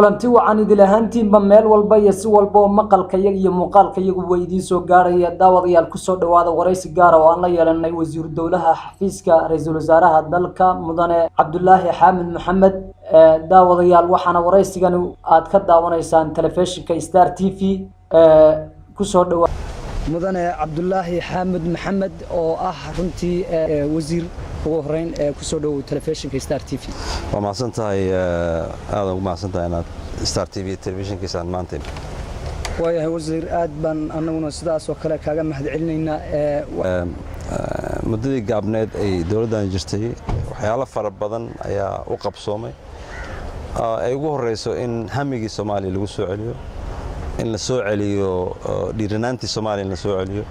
kulanti wacan idil ahaantiinba meel walba iyo si walba oo maqalkayaga iyo muuqaalkayagu way idiin soo gaaraya daawadayaal ku soo dhawaada waraysi gaar ah oo aan la yeelanay wasiir dowlaha xafiiska ra'iisul wasaaraha dalka mudane Cabdullaahi Xaamid Maxamed daawadayaal waxaana waraysigan aad ka daawanaysaan telefishinka Star TV ku soo dhawaada mudane Cabdullaahi Xaamid Maxamed oo ah runtii wasiir ugu horeyn ku soo dhaw telefishinka Star TV waa maasantahay aad ugu maasantahay inaad Star TV telefishinkiisa maanta waayahay wasiir aad baan anaguna sidaas oo kale kaaga mahadcelinaynaa muddadii gaabneed ay dawladdan jirtay waxyaalo fara badan ayaa u qabsoomay ay ugu horeyso in hamigii Soomaaliya lagu soo celiyo in la soo celiyo dhiiranaantii Soomaaliya la soo celiyo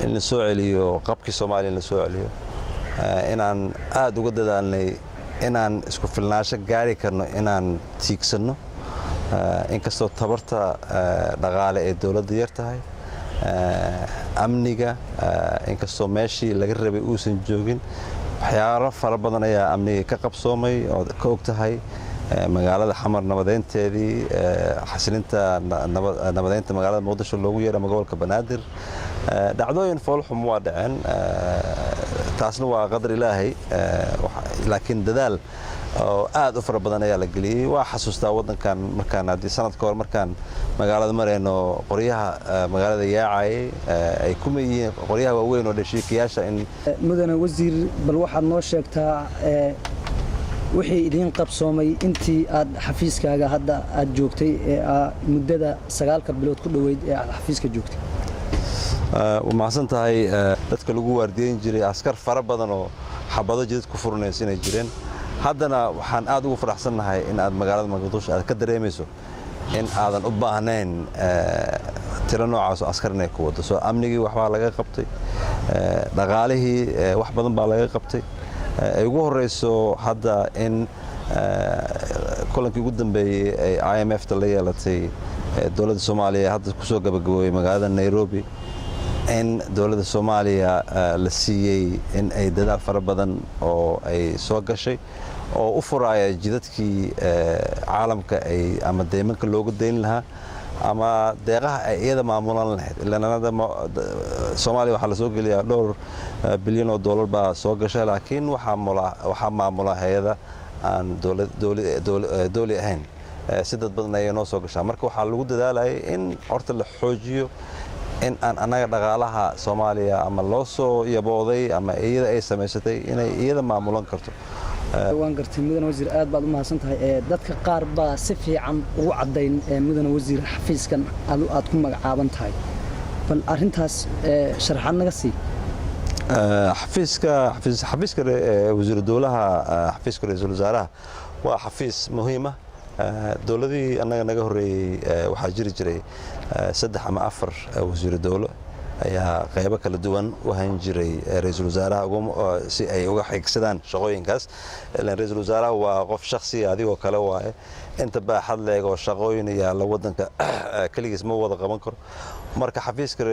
in la soo celiyo qabkii Soomaaliya la soo celiyo inaan aad uga dadaalnay inaan isku filnaansho gaari karno inaan tiigsano inkastoo tabarta dhaqaale ee dawladda yar tahay amniga inkastoo meeshii laga rabay uusan joogin waxyaalo fara badan ayaa amniga ka qabsoomay oo ka og tahay magaalada xamar nabadeynteedii xasilinta nabadeynta magaalada Muqdisho loogu yeeray gobolka Banaadir dhacdooyin foolxum waa dhaceen taasna waa qadar Ilaahay laakiin dadaal oo aad u fara badan ayaa la galiyay waa xasuustaa wadankan markaan hadii sanad ka hor markaan magaalada mareyno qoryaha magaalada yaacay ay kuma yihiin qoryaha waaweyn oo dhashiikayaasha in mudane wasiir bal waxaad noo sheegtaa wixii idin qabsoomay intii aad xafiiskaaga hadda aad joogtay muddada 9 bilood ku dhaweyd ee aad xafiiska joogtay ومعصنتهاي dadka lagu waardiyeyn jiray askar fara badan oo xabado jidad ku furnaysan ay jireen haddana waxaan aad ugu faraxsanahay in aad magaalada Muqdisho aad ka dareemayso in aadan u baahnayn tiro noocaas oo askar inay ku wado soo amnigii wax baa laga qabtay dhaqaalihii wax badan baa laga qabtay ay ugu horeyso hadda in kulankii ugu dambeeyay ay IMF ta la yeelatay dawladda Soomaaliya hadda ku soo gabagaboway magaalada Nairobi in dawladda Soomaaliya la siiyay in ay dadaal fara badan oo ay soo gashay oo u furaya jidadkii caalamka ay ama deemanka loogu deyn lahaa ama deeqaha ay iyada maamulan lahayd ilaa Soomaaliya waxa la soo geliyaa dhowr bilyan oo dollar baa soo gashay laakiin waxa maamula hay'ada aan dawlad ahayn si dad badan ay noo soo gashaa marka waxa lagu dadaalayay in horta la xoojiyo in aan anaga dhaqaalaha Soomaaliya ama loo soo yabooday ama iyada ay sameysatay inay iyada maamulan karto waan gartay mudane wasiir aad baad u mahadsantahay dadka qaar baa si fiican ugu cadeyn mudane wasiir xafiiskan aad ku magacaaban tahay bal arintaas sharaxaad naga sii xafiiska wasiir dowlaha xafiiska ra'iisul wasaaraha waa xafiis muhiim ah dawladii anaga naga horeeyay waxa jiri jiray 3 ama 4 wasiir dawlo ayaa qaybo kala duwan u hayn jiray ra'iisul wasaaraha si ay uga xigsadaan shaqooyinkaas ilaa ra'iisul wasaaraha waa qof shakhsi adigoo kale waaye inta baaxad leeg oo shaqooyin yaala wadanka kaligiis ma wada qaban karo marka xafiiska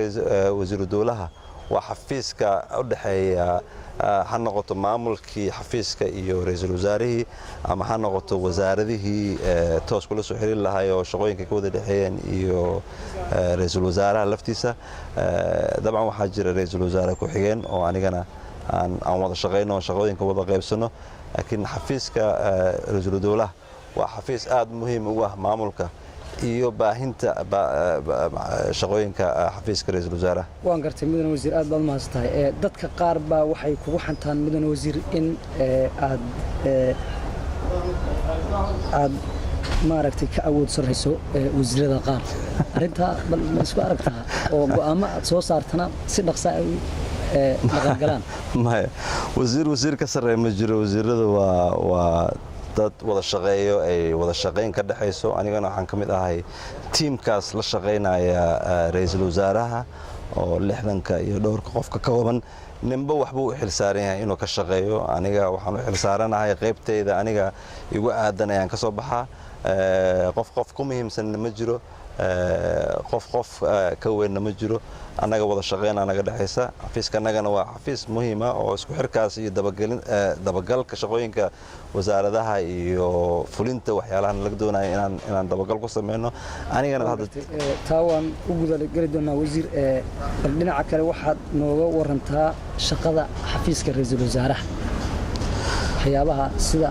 wasiir dawlaha waa xafiiska u dhaxeeya ha noqoto maamulkii xafiiska iyo ra'iisul wasaarihii ama ha noqoto wasaaradihii toos kula soo xiriir lahaay oo shaqooyinka ka wada dhaxeeyeen iyo ra'iisul wasaaraha laftiisa dabcan waxa jira ra'iisul wasaare ku xigeen oo anigana aan wada shaqeyno shaqooyinka wada qaybsano laakiin xafiiska ra'iisul dawlaha waa xafiis aad muhiim ugu ah maamulka iyo baahinta shaqooyinka xafiiska ra'iisul wasaaraha waan gartay mudane wasiir aad baad mahadsantahay dadka qaar baa waxay kugu xantaan mudane wasiir in aad maaragtay ka awood sareyso wasiirada qaar arinta bal ma isku aragtaa oo go'aamo aad soo saartana si dhaqso ah dhaqan galaan wasiir ka sareeyo ma jiro wasiirada waa dad wada shaqeeyo ay wada shaqeyn ka dhaxayso anigana waxaan kamid ahay teamkaas la shaqeynaya ra'iisul wasaaraha oo 60 iyo dhowrka qofka ka kooban nimba waxba u xilsaaran yahay inuu ka shaqeeyo aniga waxaan u xilsaaranahay qaybteyda aniga igu aadan ayaan ka soo baxaa qof ku muhiimsan ma jiro qof ka weynna ma jiro annaga wada shaqeyna naga dhaxaysa xafiiska annagana waa xafiis muhiima oo isku xirkaas iyo dabagalka shaqooyinka wasaaradaha iyo fulinta waxyaalahan laga doonayo inaan dabagal ku sameyno anigana hadda taa waan u gudageli doonaa wasiir bal dhinaca kale waxaad nooga warantaa shaqada xafiiska ra'iisul wasaaraha waxyaabaha sida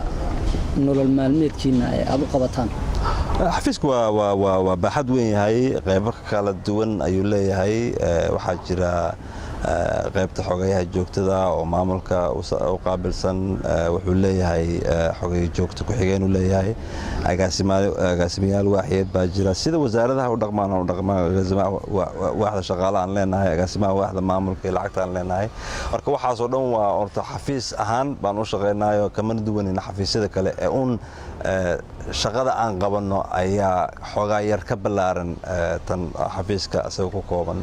nolol maalmeedkiina aad u qabataan xafiisku waa baaxad weyn yahay qaybo kala duwan ayuu leeyahay waxaa jira qaybta xogayaha joogtada oo maamulka u qaabilsan wuxuu leeyahay xogayaha joogta ku xigeen uu leeyahay agaasimayaal waaxyeed baa jira sida wasaaradaha u dhaqmaan waaxda shaqaalaha aan leenahay agaasimaha waaxda maamulka iyo lacagta aan leenahay marka waxaasoo dhan waa horta xafiis ahaan baan u shaqaynayo kamana duwanina xafiisyada kale ee shaqada aan qabanno ayaa xoogaa yar ka ballaaran tan xafiiska isaga ku kooban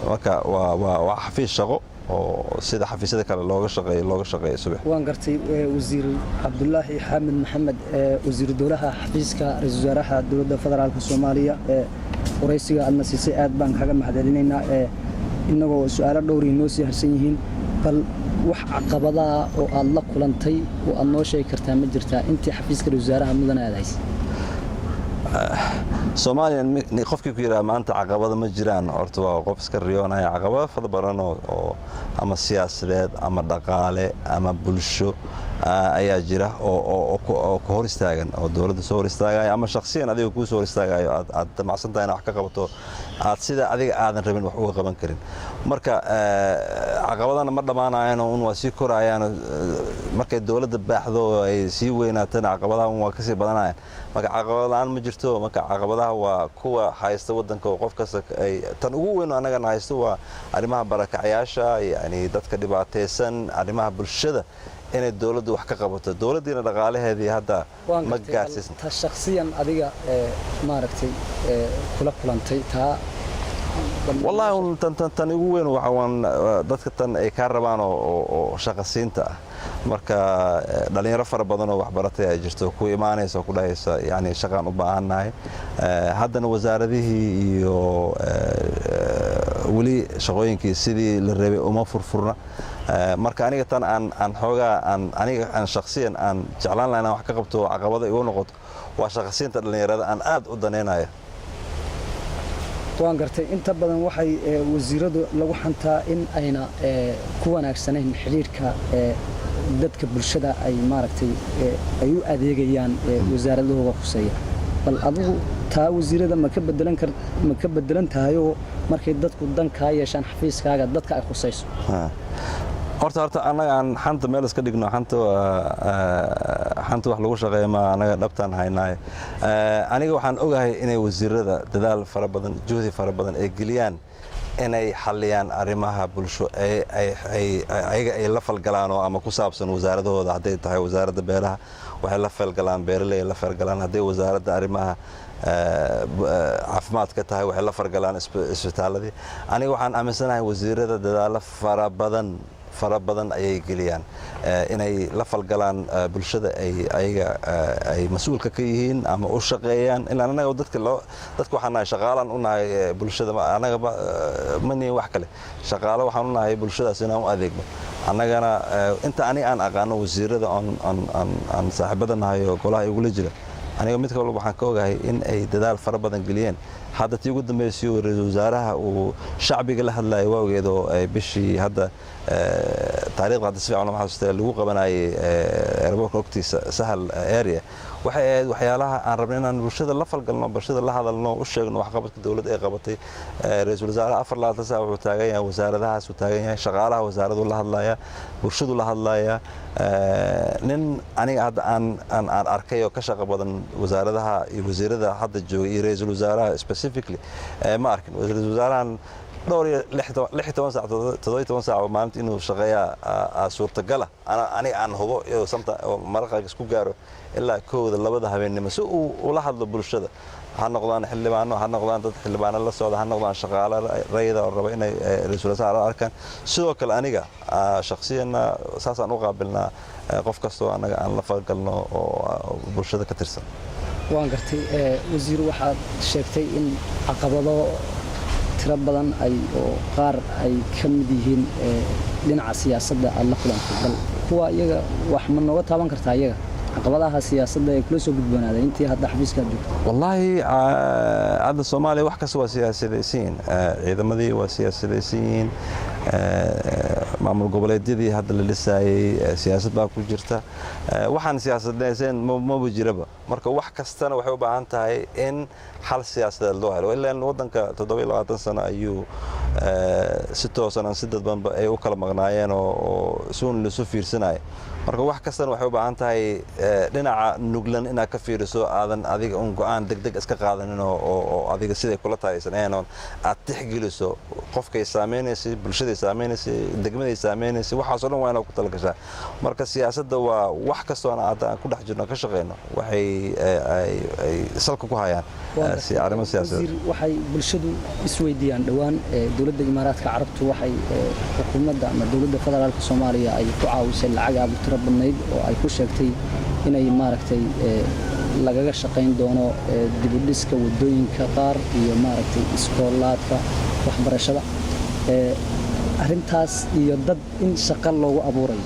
marka waa xafiis shaqo oo sida xafiisyada kale looga shaqeeyo subax waan gartay wasiir Cabdullaahi Xamed Maxamed wasiir dowlaha xafiiska ra'iisul wasaaraha dowladda federaalka Soomaaliya waraysiga aadna siisay aad baan kaga mahadcelinaynaa inagoo su'aalo dhowr inoo sii harsan yihiin bal wax caqabadaha oo aad la kulantay oo aad noo sheegi kartaa ma jirtaa intii xafiiska ra'iisul wasaaraha mudane aad haysay Soomaaliya qofkii ku yiraahdo maanta caqabado ma jiraan horta waa qof iska riyoonaya caqabado fara badan oo ama siyaasadeed ama dhaqaale ama bulsho ayaa jira oo ku hor istaagan oo dawladda soo hor istaagaya ama shakhsiyan adiga ku soo hor istaagayo aad damacsan tahay wax ka qabato aad sida adiga aadan rabin wax uga qaban karin marka caqabadana ma dhamaanayaan oo waa sii korayaan markay dawladda baaxdo ay sii weynaatana caqabadaha waa ka sii badanayaan marka caqabad la'aan ma jirto marka caqabadaha waa kuwa haysta wadanka oo qof kasta ay tan ugu weyn anaga haysto waa arrimaha barakacayaasha yani dadka dhibaataysan arrimaha bulshada inay dawladdu wax ka qabato dawladdiina dhaqaalaheedii hadda ma gaarsiisna ta shakhsiyan adiga maaragtay kula kulantay taa wallahi tan ugu weyn waxaan dadka tan ay ka rabaan oo shaqasiinta ah marka dhalinyaro fara badan oo wax baratay ay jirto ku iimaanayso ku dhahaysa yani shaqaan u baahanahay haddana wasaaradihii iyo wali shaqooyinkii sidii la rabay uma furfurna marka aniga tan aan xoogaa aniga shakhsiyan aan jeclaan lahayn wax ka qabto caqabado igu noqoto waa shaqasiinta dhalinyarada aan aad u daneynayo waan gartay inta badan waxay wasiiradu lagu xantaa in ayna ku wanaagsanayn xiriirka dadka bulshada ay maaragtay ay u adeegayaan wasaaradahooda khuseeya bal adigu taa wasiirada ma ka bedelan tahay oo markay dadku dan ka yeeshaan xafiiskaaga dadka ay khuseyso horta anaga aan xanta meel iska dhigno xanta wax lagu shaqeeyo ma anaga dhabtaan haynaay aniga waxaan ogahay inay wasiirada dadaal fara badan juhdi fara badan ay geliyaan inay xaliyaan arrimaha bulsho ayaga ay la falgalaan oo ama ku saabsan wasaaradahooda hadday tahay wasaaradda beeraha waxay la falgalaan beeraley la falgalaan hadday wasaaradda arrimaha caafimaadka tahay waxay la falgalaan isbitaaladii aniga waxaan aaminsanahay wasiirada dadaalo fara badan ayay geliyaan inay la falgalaan bulshada ay mas'uulka ka yihiin ama u shaqeeyaan ilaa anaga dadka waxaan nahay shaqaalan u nahay bulshada anaga ma nihin wax kale shaqaalo waxaan u nahay bulshadaas inaan u adeegno annagana inta aniga aan aqaano wasiirada aan saaxiibada nahay oo golaha igula jira aniga mid kale waxaan ka ogahay in ay dadaal fara badan geliyeen hadda tii ugu dambeysay ra'iisul wasaaraha uu shacbiga la hadlayay waawgeed oo bishii hadda taariikhda hadda si fiican lama xasuustay lagu qabanayay airportka ogtiisa sahal area waxay ahayd waxyaalaha aan rabnay inaan bulshada la falgalno bulshada la hadalno u sheegno waxqabadka dawladda ay qabatay ra'iisul wasaaraha 4 saac wuxuu taagan yahay wasaaradahaas uu taagan yahay shaqaalaha wasaaradu la hadlaya bulshadu la hadlaya nin aniga hadda aan arkay oo ka shaqo badan wasaaradaha iyo wasiirada hadda jooga iyo ra'iisul wasaaraha specifically ma arkin ra'iisul wasaarahan dhowr 16 saac 17 saac maalintii inuu shaqeeyaa suurtagal ah aniga aan hubo iyo samta marqa isku gaaro ilaa kooda labada habeenimo si uu la hadlo bulshada ha noqdaan xildhibaano ha noqdaan dad xildhibaano la socda ha noqdaan shaqaale rayida oo raba inay ra'iisul wasaaraha arkaan sidoo kale aniga shakhsiyan saasaan u qaabilnaa qof kasta oo anaga aan la falgalno oo bulshada ka tirsan waan gartay wasiir waxaad sheegtay in caqabado tiro badan ay oo qaar ay ka mid yihiin dhinaca siyaasadda aad la kulantay bal kuwa iyaga wax ma nooga taaban kartaa iyaga caqabadaha siyaasadda ee kula soo gudboonaaday intii hadda xafiiska joogtay wallahi hadda Soomaaliya wax kasta waa siyaasadaysiin ciidamadii waa siyaasadaysiin maamul goboleedyadii hadda la dhisayay siyaasad baa ku jirta waxaan siyaasadaysan ma jiraba marka wax kastana waxay u baahan tahay in xal siyaasadeed loo helo ilaa wadanka 27 sano ayuu si toosan si dadban ay u kala maqnaayeen oo suun la soo fiirsanay marka wax kastana waxay u baahan tahay dhinaca nuglan inaad ka fiiriso aadan adiga go'aan degdeg iska qaadanin oo adiga sidii kula taaysaneen aad tixgeliso qofkay saameynaysa bulshada saameynaysa degmada saameynaysa waxaas oo dhan waa inaad ku talagashaa marka siyaasadda waa wax kastoo aan ku dhex jirno ka shaqeyno waxay ay salka ku hayaan si arrimo siyaasadeed waxay bulshadu isweydiiyaan dhawaan dawladda Imaaraadka Carabtu waxay xukuumadda ama dawladda federaalka Soomaaliya ay ku caawisay lacag aad u tiro badnayd oo ay ku sheegtay inay maaragtay lagaga shaqeyn doono dib u dhiska wadooyinka qaar iyo maaragtay iskoolaadka waxbarashada arintaas iyo dad in shaqo loogu abuurayo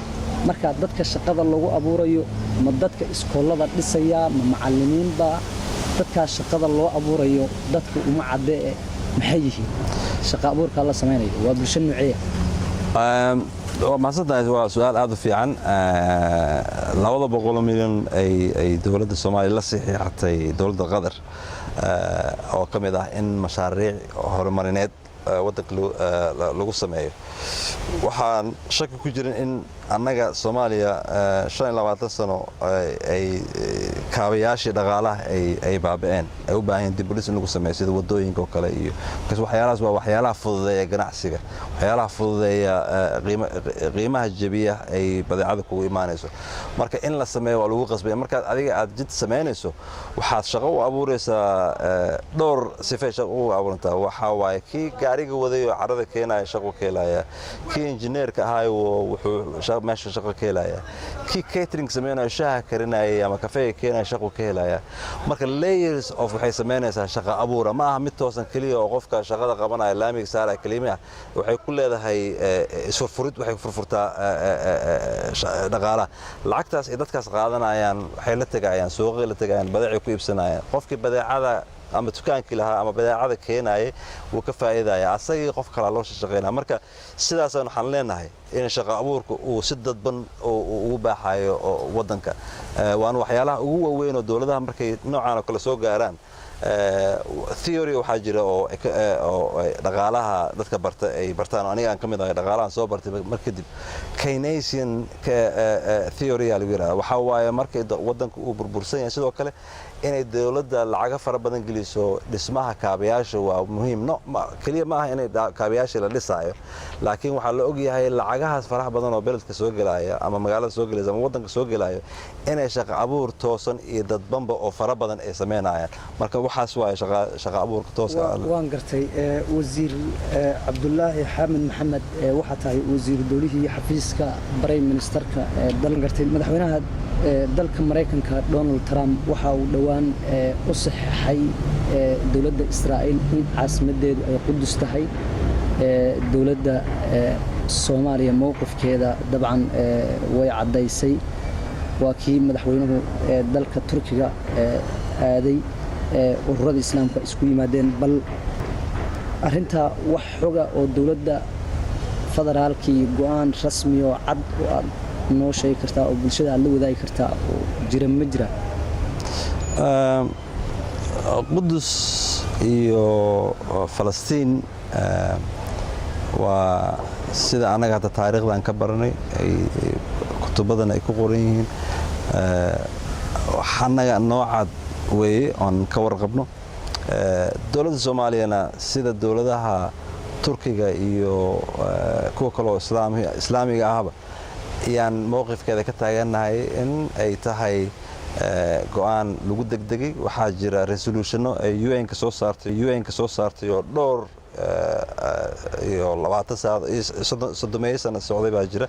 marka dadka shaqada loogu abuurayo ma dadka iskoolada dhisaya ma macallimiinba dadka shaqada loo abuurayo dadku uma cadee maxay yihiin shaqo abuurka la sameeyo waa bulsho nuuciyay maasadaas waa su'aal aad u fiican 200 milyan ay dawladda Soomaaliya la saxiixatay dawladda Qatar oo kamid ah in mashaariic horumarineed wadanka lagu sameeyo waxaan shaki ku jirin in annaga Soomaaliya 25 sano ay kaabayaashii dhaqaalaha ay baaba'een ay u baahan dib u dhis in lagu sameeyo sida wadooyinka oo kale iyo waxyaalahaas waa waxyaalaha fududeeya ganacsiga waxyaalaha fududeeya qiimaha jabiya ay badeecada kugu imaanayso marka in la sameeyo waa lagu qasbay marka adiga aad jid sameynayso waxaad shaqo u abuuraysaa dhowr sifay shaqo u abuurantaa waxa waaye kii gaariga wadayo carada keenaya shaqo keenaya kii injineerka ahaa wuxuu meesha shaqo ka helaya kii catering sameeynaya shaaha karinaya ama kafee keenaya shaqo ka helaya marka layers of waxay sameynaysaa shaqo abuura ma aha mid toosan kaliya oo qofka shaqada qabanaya laamiga saaraya kaliya waxay ku leedahay isfurfurid waxay furfurtaa dhaqaalaha lacagtaas ay dadkaas qaadanayaan waxay la tagayaan suuqyada la tagayaan badeecay ku iibsanayaan qofkii badeecada ama dukaankii lahaa ama badeecada keenayay wuu ka faa'iidaya asagii qof kale loo shaqeynaa marka sidaas waxaan leenahay in shaqo abuurku uu si dadban ugu baaxayo wadanka waan waxyaalaha ugu waaweyn oo dawladaha markay noocaan kala soo gaaraan theory waxa jira oo dhaqaalaha dadka barta ay bartaan aniga aan kamid ahay dhaqaalahan soo bartay markii dib Keynesian theory lagu yiraahdo waxa waaye markay wadanku uu burbursan yahay sidoo kale inay dawladda lacag fara badan geliso dhismaha kaabayaasha waa muhiim kaliya ma aha inay kaabayaasha la dhisaayo laakiin waxa la og yahay lacagahaas faraha badan oo beledka soo galaya ama magaalada soo galaysa ama wadanka soo galayo inay shaqo abuur toosan iyo dadbanba oo fara badan ay sameynayaan marka waxaas waa shaqo abuurka tooska waan gartay wasiir Cabdullaahi Xamed Maxamed waxa tahay wasiir dawladii xafiiska Prime Ministerka dalka gartay madaxweynaha dalka Mareykanka Donald Trump waxa uu dhawaan u saxeexay dawladda Israa'iil in caasimadeedu ay Qudus tahay dawladda Soomaaliya mowqifkeeda dabcan way cadaysay waa kii madaxweynuhu dalka Turkiga aaday ururada islaamka isku yimaadeen bal arinta wax xoga oo dawladda federaalkii go'aan rasmi oo cad oo aad noo sheegi kartaa oo bulshada la wadaagi kartaa oo jira ma jira Qudus iyo Falastiin waa sida anaga hadda taariikhdan ka baranay ay kutubadan ay ku qoran yihiin waxanaga noocad weeye on ka warqabno dawladda Soomaaliyana sida dawladaha Turkiga iyo kuwa kale oo islaamiga ahba iyaan mowqifkeeda ka taaganahay in ay tahay go'aan lagu degdegay waxa jira resolutiono ay UN ka soo saartay oo dhowr iyo 20 sano socday baa jira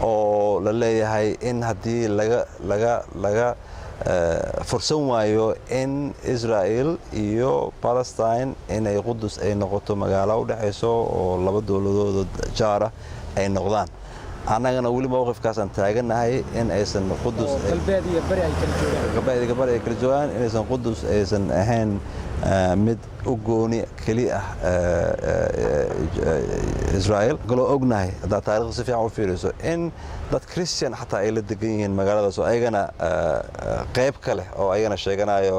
oo la leeyahay in hadii laga fursan waayo in Israel iyo Palestine inay Qudus ay noqoto magaalo u dhaxayso oo laba dawladood jaar ah ay noqdaan annagana wali mowqifkaas aan taaganahay in aysan Qudus galbeed iyo bari ay kala joogaan inaysan Qudus aysan ahayn mid u gooni kali ah Israel galo ognahay hada taariikhda si fiican u fiiriso in dad Christian xataa ay la degan yihiin magaaladaas oo ayagana qayb kale oo ayagana sheeganayo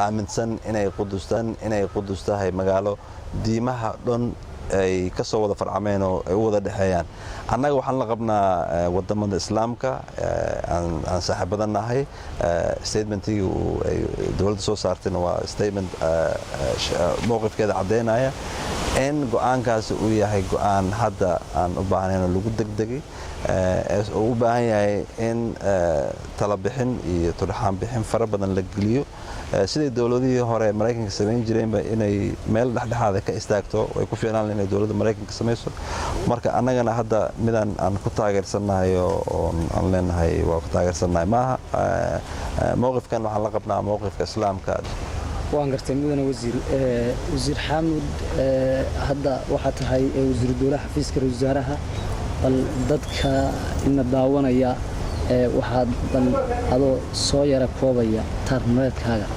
aaminsan inay Qudus tahay magaalo diimaha dhan ay ka soo wada farcameen oo ay u wada dhaxeeyaan annaga waxaan la qabnaa wadamada islaamka aan saaxiibadan nahay statementii ay dawladda soo saartayna waa statement mowqifkeeda cadeynaya in go'aankaasi uu yahay go'aan hadda aan u baahnayn lagu degdegay oo u baahan yahay in tala bixin iyo turxaan bixin fara badan la geliyo sidii dawladihii hore Mareykanka sameyn jireen inay meel dhaxdhaxaad ka istaagto way ku fiicnaan inay dawladda Mareykanka sameeyso marka annagana hadda midaan aan ku taageersanahay oo aan leenahay waa ku taageersanahay maaha mowqifkan waxaan la qabnaa mowqifka islaamka waan gartay mudane wasiir Xamuud hadda waxa tahay wasiir dawladda xafiiska ra'iisul wasaaraha bal dadka ina daawanaya waxaad bal adoo soo yara koobaya tarnoodkaaga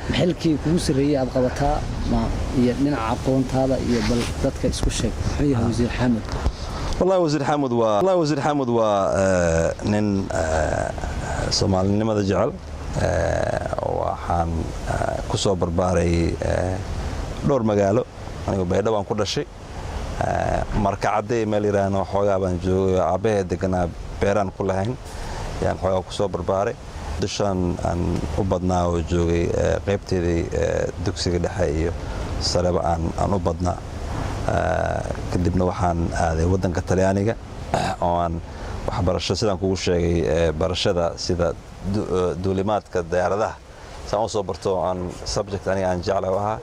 maxalkii kugu sareeyay aad qabataa ma iyo dhinaca aqoontaada iyo bal dadka isku sheeg maxay wasiir Xamuud والله وزير حامد nin Soomaalinimada jecel waxaan ku soo barbaaray dhowr magaalo aniga Baydhabo aan ku dhashay markacadey meel yiraahdo xoogaa baan joogay aabahay deganaa beeraan ku lahayn yaan xoogaa ku soo barbaaray dushan aan u badnaa oo joogay qaybteedii dugsiga dhexe iyo sareba aan u badnaa kadibna waxaan aaday wadanka Talyaaniga oo aan waxbarasho sidaan kugu sheegay barashada sida duulimaadka diyaaradaha saan u soo barto aan subject aniga aan jeclahay waxa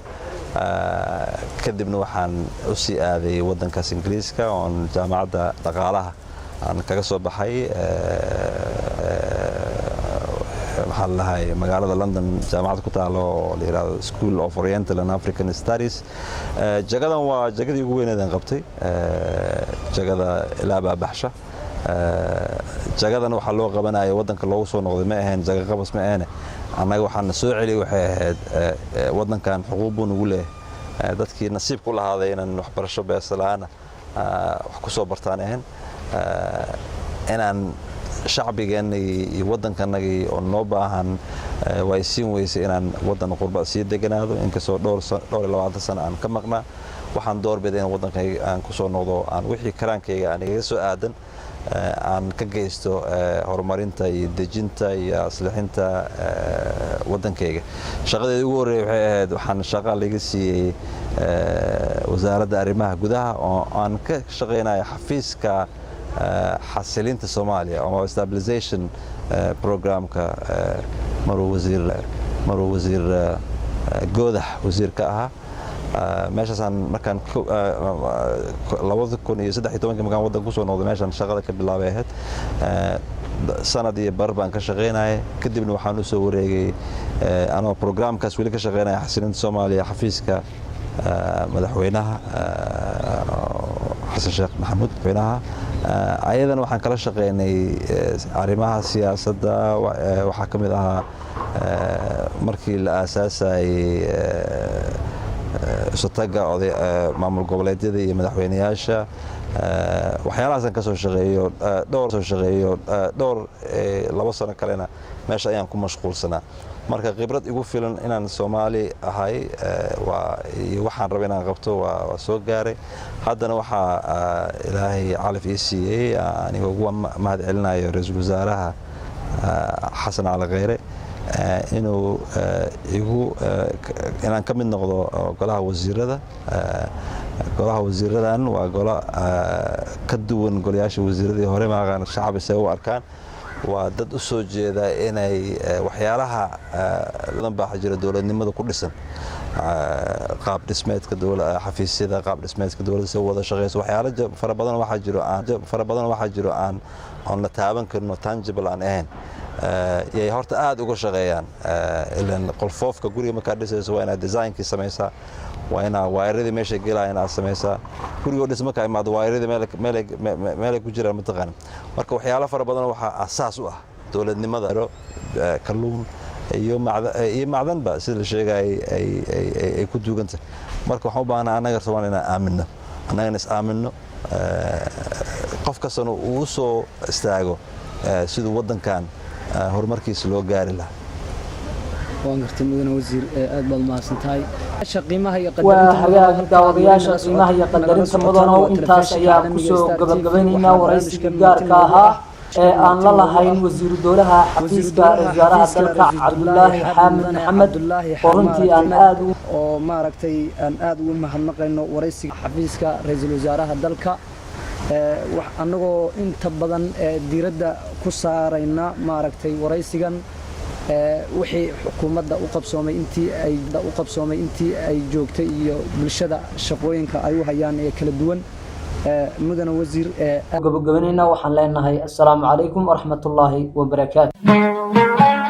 kadibna waxaan u sii aaday wadankaas Ingiriiska oo jaamacadda dhaqaalaha aan kaga soo baxay waxaan lahay magaalada London jaamacad ku taalo oo la yiraahdo School of Oriental and African Studies jagadan waa jagadii ugu weyneed aan qabtay jagada ilaa baabaxsha jagadan waxa loo qabanayo wadanka loogu soo noqday ma ahayn jaga qabas ma ahayn annaga waxaan soo celiyay waxay ahayd wadankan xuquuq ugu leeyahay dadkii nasiib ku lahaaday inaan waxbarasho beesalaana wax ku soo bartaan ahayn inaan shacbigeena iyo wadankanagii oo noo baahan way siin weysay inaan wadan qurba sii deganaado inkastoo dhowr 20 sano aan ka maqnaa waxaan doorbiday in wadankayga aan ku soo noqdo aan wixii karaankayga aan iga soo aadan aan ka geysto horumarinta iyo dejinta iyo aslixinta wadankayga shaqadeedii ugu horeeyay waxay ahayd waxaan shaqo laga siiyay wasaaradda arrimaha gudaha oo aan ka shaqeynayo xafiiska xasilinta Soomaaliya oo stabilization programka maruu wasiir goodax wasiirka ahaa meeshaan markaan 2013 markaan wadan ku soo noqday meeshaan shaqada ka bilaabay ahayd sanad iyo bar baan ka shaqeynayay kadibna waxaan u soo wareegay anoo programkaas wali ka shaqeynaya xasilinta Soomaaliya xafiiska madaxweynaha Xasan Sheekh Maxamuud madaxweynaha ayadan waxaan kala shaqeynay arrimaha siyaasadda waxa kamid ahaa markii la aasaasay isutaga maamul goboleedyada iyo madaxweynayaasha waxyaalahaas ka soo shaqeeyo dhowr 2 sano kalena meesha ayaan ku mashquulsanaa marka khibrad igu filan inaan Soomaali ahay waxaan rabay inaan qabto waa soo gaaray haddana waxa Ilaahay calaf ii siiyay aniga ugu mahad celinayo ra'iisul wasaaraha Xasan Cali Khayre inuu inaan ka mid noqdo golaha wasiiradan waa gola ka duwan golayaasha wasiiradii hore ma aqaan shacab ay u arkaan waa dad u soo jeeda inay waxyaalaha badan baa jira dawladnimada ku dhisan qaab dhismeedka dawladda xafiisyada qaab dhismeedka dawladda si wada shaqeyso waxyaalo fara badan waxa jiro aan la taaban karno tangible aan ahayn yay horta aad uga shaqeeyaan ilaan qolfoofka guriga marka dhisayso waa inaad design-kii samaysaa waa inaad waayaradii meesha gelaya inaad samaysaa gurigoo dhismo ka imaado waayaradii meelay ku jiraan mataqaan marka waxyaalo fara badan waxaa asaas u ah dawladnimada kalluun iyo macdanba sida la sheegay ay ku duuganta marka waxaan u baahnaa annaga Soomaaliya inaan aaminno annagana is aaminno qof kastana uu soo istaago sidoo wadankan horumarkiisa loo gaari lahaa waan gartay mudane wasiir aad baad mahadsantahay qiimaha iyo qadarinta daawadayaasha qiimaha iyo qadarinta mudane intaas ayaa ku soo gabagabaynaynaa waraysiga gaarka ahaa aan la lahayn wasiir dowlaha xafiiska wasaaraha dalka Cabdullaahi Xaamid Maxamed oo runtii aan aad ugu mahadnaqayno waraysiga xafiiska ra'iisul wasaaraha dalka annagoo inta badan diiradda ku saarayna waraysigan wixii xukuumadda u qabsoomay intii ay joogtay iyo bulshada shaqooyinka ay u hayaan ee kala duwan mudane wasiir gabagabaynayna waxaan leenahay assalaamu calaykum waraxmatullaahi wabarakaatuh